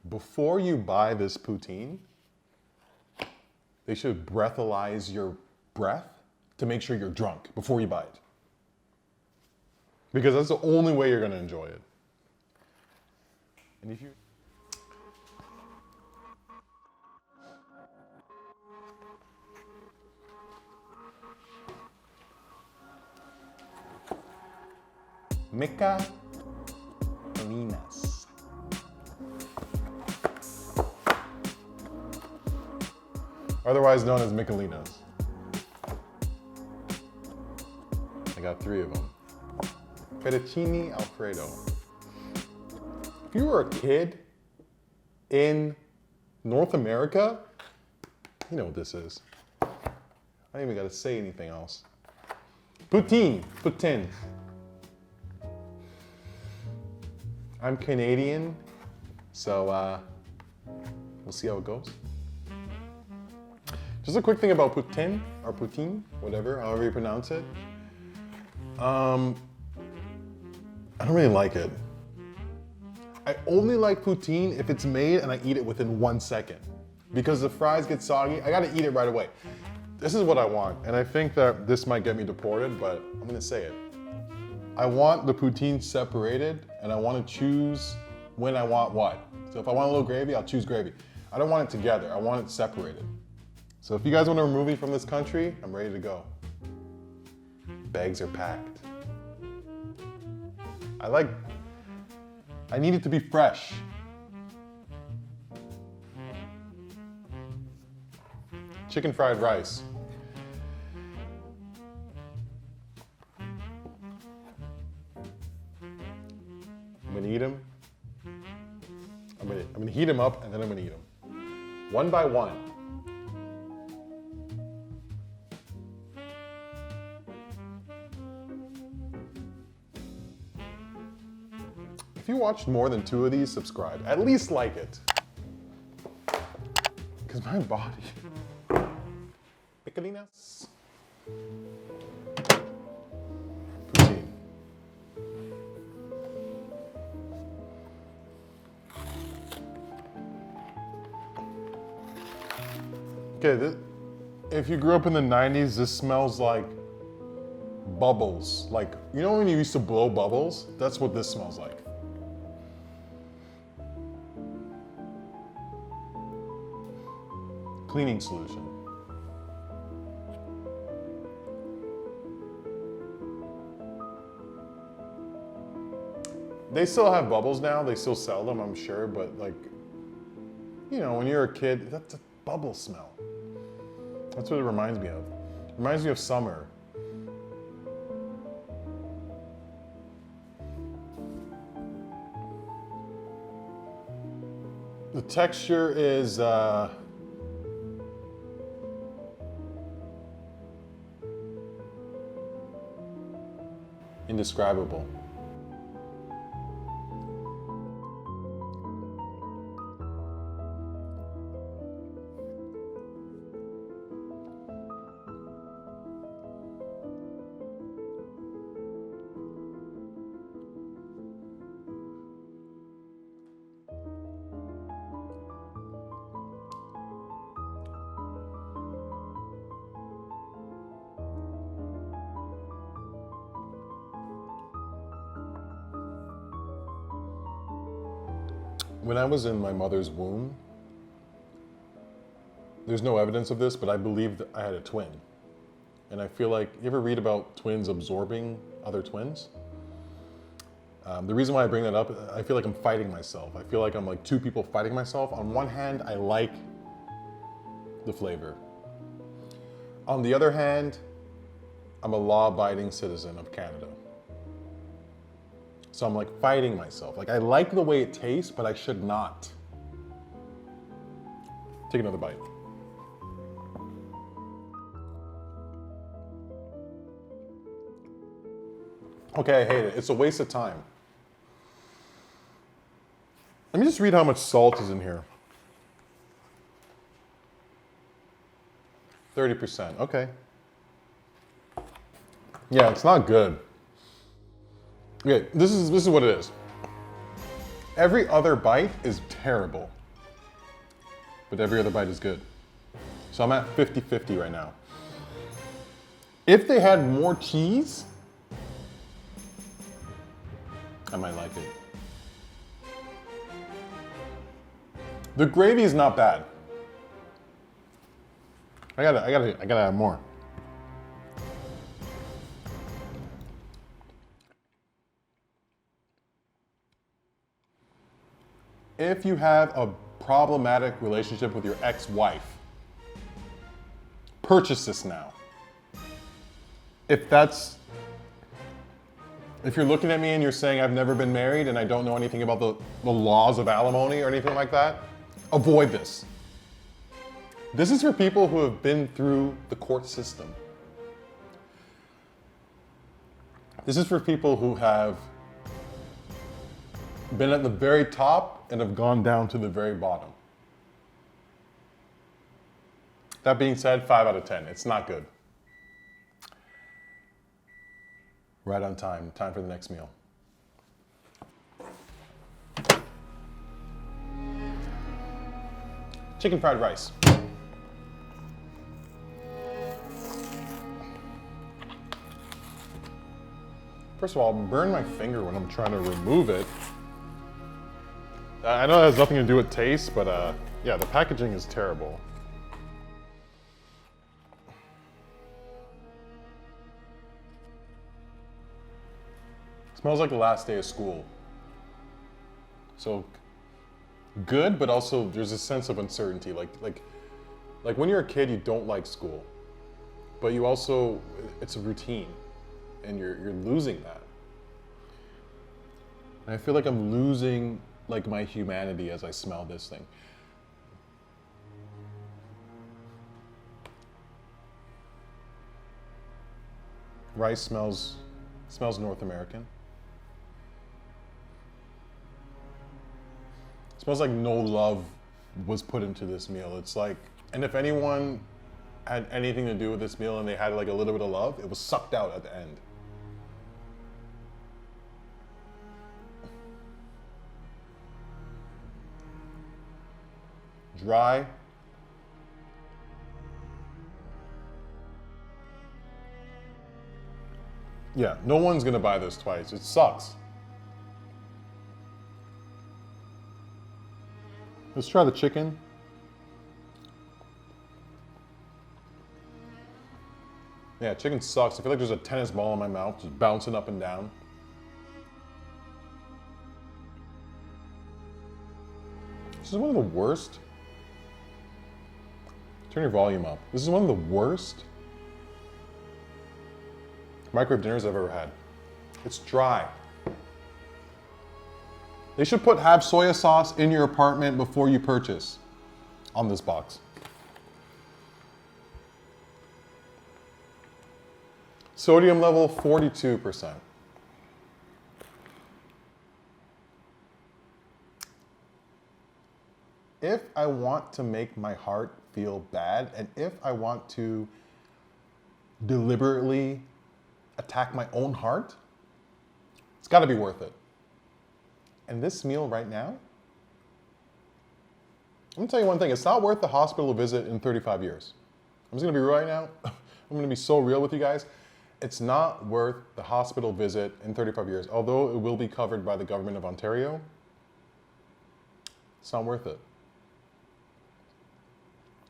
before you buy this poutine, they should breathalyze your breath to make sure you're drunk before you buy it. Because that's the only way you're gonna enjoy it. And if you... Michelinas. Otherwise known as Michelinas. I got 3 of them. Fettuccine Alfredo. If you were a kid in North America, you know what this is. I don't even gotta say anything else. Poutine. I'm Canadian, so we'll see how it goes. Just a quick thing about poutine, or poutine, whatever, however you pronounce it. I don't really like it. I only like poutine if it's made and I eat it within 1 second. Because the fries get soggy, I gotta eat it right away. This is what I want, and I think that this might get me deported, but I'm gonna say it. I want the poutine separated, and I want to choose when I want what. So if I want a little gravy, I'll choose gravy. I don't want it together, I want it separated. So if you guys want to remove me from this country, I'm ready to go. Bags are packed. I need it to be fresh. Chicken fried rice. I'm gonna eat them. I'm gonna heat them up and then I'm gonna eat them. One by one. If you watched more than 2 of these, subscribe. At least like it. Because my body. Piccolinos. Poutine. Okay, if you grew up in the 90s, this smells like bubbles. Like, you know when you used to blow bubbles? That's what this smells like. Cleaning solution. They still have bubbles now, they still sell them, I'm sure, but like, you know, when you're a kid, that's a bubble smell. That's what it reminds me of. It reminds me of summer. The texture is, indescribable. When I was in my mother's womb, there's no evidence of this, but I believed I had a twin. And I feel like, you ever read about twins absorbing other twins? The reason why I bring that up, I feel like I'm fighting myself. I feel like I'm like 2 people fighting myself. On one hand, I like the flavor. On the other hand, I'm a law-abiding citizen of Canada. So I'm like fighting myself. Like I like the way it tastes, but I should not. Take another bite. Okay, I hate it. It's a waste of time. Let me just read how much salt is in here. 30%, okay. Yeah, it's not good. Okay, this is what it is. Every other bite is terrible, but every other bite is good. So I'm at 50-50 right now. If they had more cheese, I might like it. The gravy is not bad. I gotta have more. If you have a problematic relationship with your ex-wife, purchase this now. If you're looking at me and you're saying I've never been married and I don't know anything about the laws of alimony or anything like that, avoid this. This is for people who have been through the court system. This is for people who have been at the very top and have gone down to the very bottom. That being said, 5 out of 10. It's not good. Right on time. Time for the next meal. Chicken fried rice. First of all, burn my finger when I'm trying to remove it. I know it has nothing to do with taste, but yeah, the packaging is terrible. Smells like the last day of school. So good, but also there's a sense of uncertainty. Like when you're a kid, you don't like school, but you also, it's a routine, and you're losing that. And I feel like I'm losing like my humanity as I smell this thing. Rice smells North American. Smells like no love was put into this meal. It's like, and if anyone had anything to do with this meal and they had like a little bit of love, it was sucked out at the end. Dry. Yeah, no one's gonna buy this twice. It sucks. Let's try the chicken. Yeah, chicken sucks. I feel like there's a tennis ball in my mouth, just bouncing up and down. This is one of the worst. Turn your volume up. This is one of the worst microwave dinners I've ever had. It's dry. They should have soy sauce in your apartment before you purchase on this box. Sodium level 42%. If I want to make my heart feel bad, and if I want to deliberately attack my own heart, it's gotta be worth it. And this meal right now, I'm gonna tell you one thing, it's not worth the hospital visit in 35 years. I'm just gonna be real right now. I'm gonna be so real with you guys. It's not worth the hospital visit in 35 years. Although it will be covered by the government of Ontario, it's not worth it.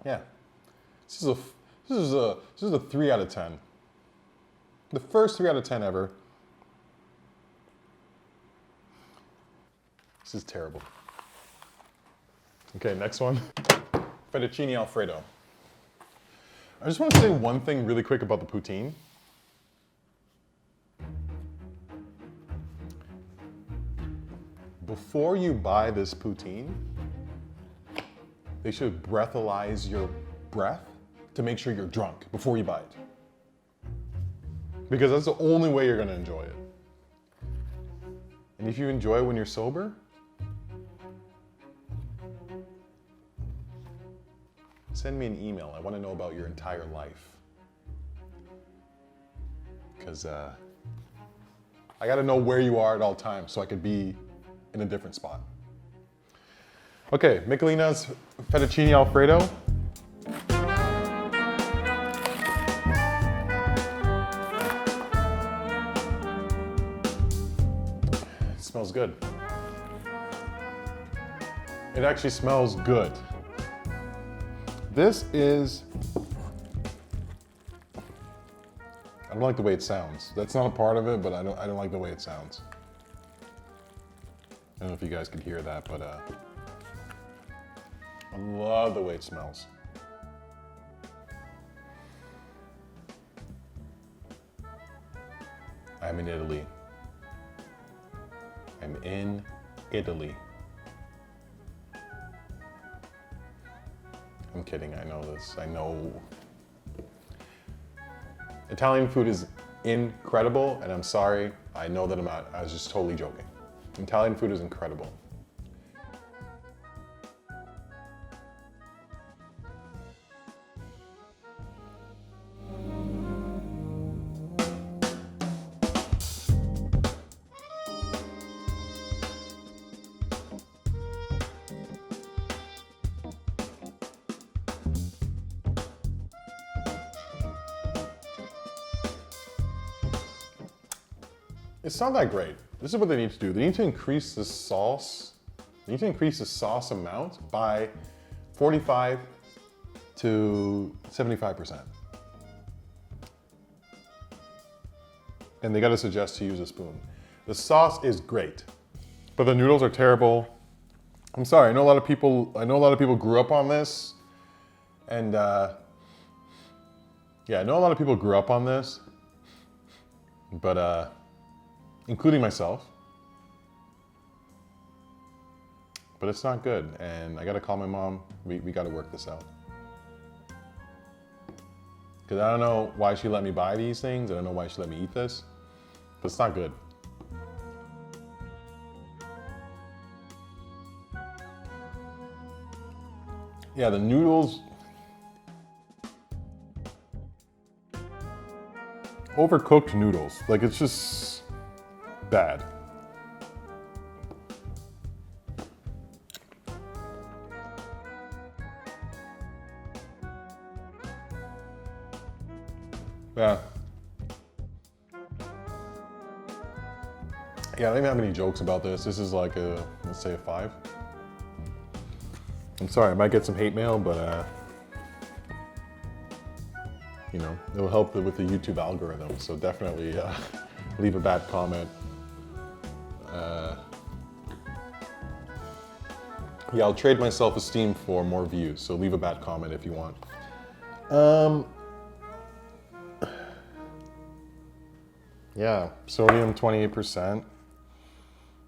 Yeah, this is a 3 out of 10. The first 3 out of 10 ever. This is terrible. Okay, next one. Fettuccine Alfredo. I just want to say one thing really quick about the poutine. Before you buy this poutine, they should breathalyze your breath to make sure you're drunk before you buy it. Because that's the only way you're gonna enjoy it. And if you enjoy it when you're sober, send me an email. I want to know about your entire life. Because I got to know where you are at all times so I could be in a different spot. Okay, Michelina's Fettuccine Alfredo. It smells good. It actually smells good. This is, I don't like the way it sounds. That's not a part of it, but I don't like the way it sounds. I don't know if you guys could hear that, but I love the way it smells. I'm in Italy. I'm in Italy. I'm kidding, I know this, I know. Italian food is incredible, and I'm sorry, I know that I was just totally joking. Italian food is incredible. It's not that great. This is what they need to do. They need to increase the sauce. They need to increase the sauce amount by 45 to 75%. And they gotta suggest to use a spoon. The sauce is great, but the noodles are terrible. I'm sorry, I know a lot of people grew up on this. And yeah, I know a lot of people grew up on this, but including myself. But it's not good, and I gotta call my mom. We gotta work this out. Because I don't know why she let me buy these things, I don't know why she let me eat this, but it's not good. Yeah, the noodles, overcooked noodles. Like, it's just bad. Yeah. Yeah, I don't even have any jokes about this. This is like a, let's say a 5. I'm sorry, I might get some hate mail, but you know, it'll help with the YouTube algorithm. So definitely leave a bad comment. Yeah, I'll trade my self-esteem for more views. So leave a bad comment if you want. Yeah, sodium 28%.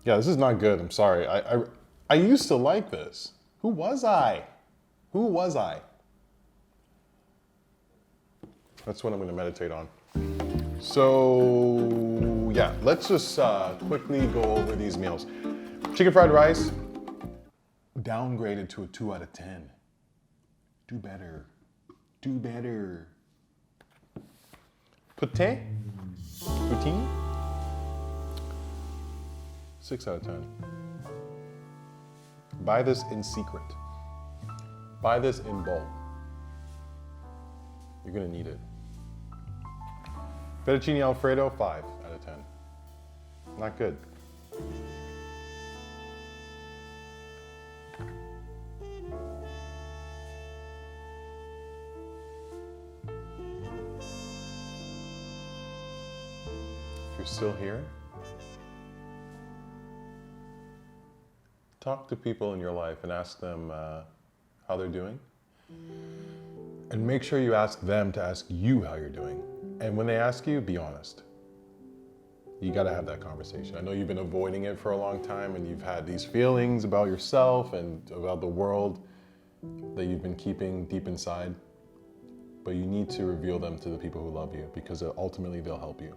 Yeah, this is not good. I'm sorry. I used to like this. Who was I? Who was I? That's what I'm going to meditate on. So yeah, let's just quickly go over these meals. Chicken fried rice, downgraded to a 2 out of 10. Do better. Do better. Poutine, 6 out of 10. Buy this in secret. Buy this in bulk. You're gonna need it. Fettuccine Alfredo, 5 out of 10. Not good. If you're still here, talk to people in your life and ask them how they're doing. And make sure you ask them to ask you how you're doing. And when they ask you, be honest. You gotta have that conversation. I know you've been avoiding it for a long time and you've had these feelings about yourself and about the world that you've been keeping deep inside. But you need to reveal them to the people who love you because ultimately they'll help you.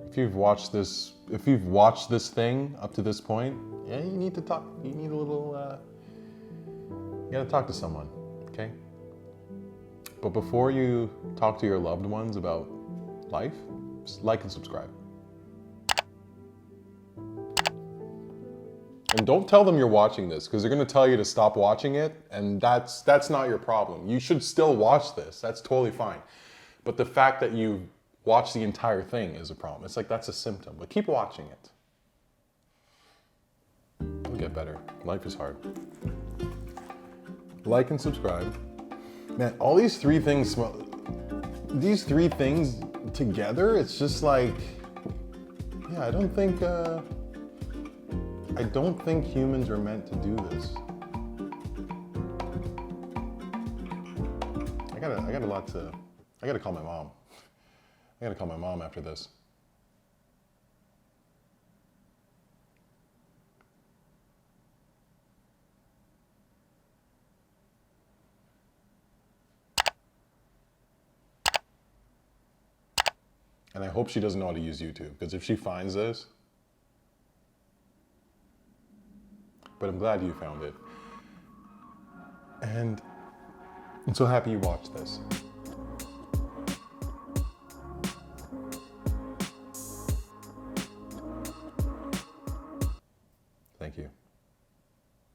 If you've watched this thing up to this point, yeah, you need to talk. You need a little, you gotta talk to someone, okay? But before you talk to your loved ones about life, just like and subscribe. And don't tell them you're watching this because they're gonna tell you to stop watching it, and that's not your problem. You should still watch this. That's totally fine. But the fact that you watch the entire thing is a problem. It's like that's a symptom, but keep watching it. It'll get better. Life is hard. Like and subscribe. Man, all these three things smell. These three things together, it's just like, yeah, I don't think humans are meant to do this. I gotta call my mom. I gotta call my mom after this. And I hope she doesn't know how to use YouTube, because if she finds this, but I'm glad you found it. And I'm so happy you watched this.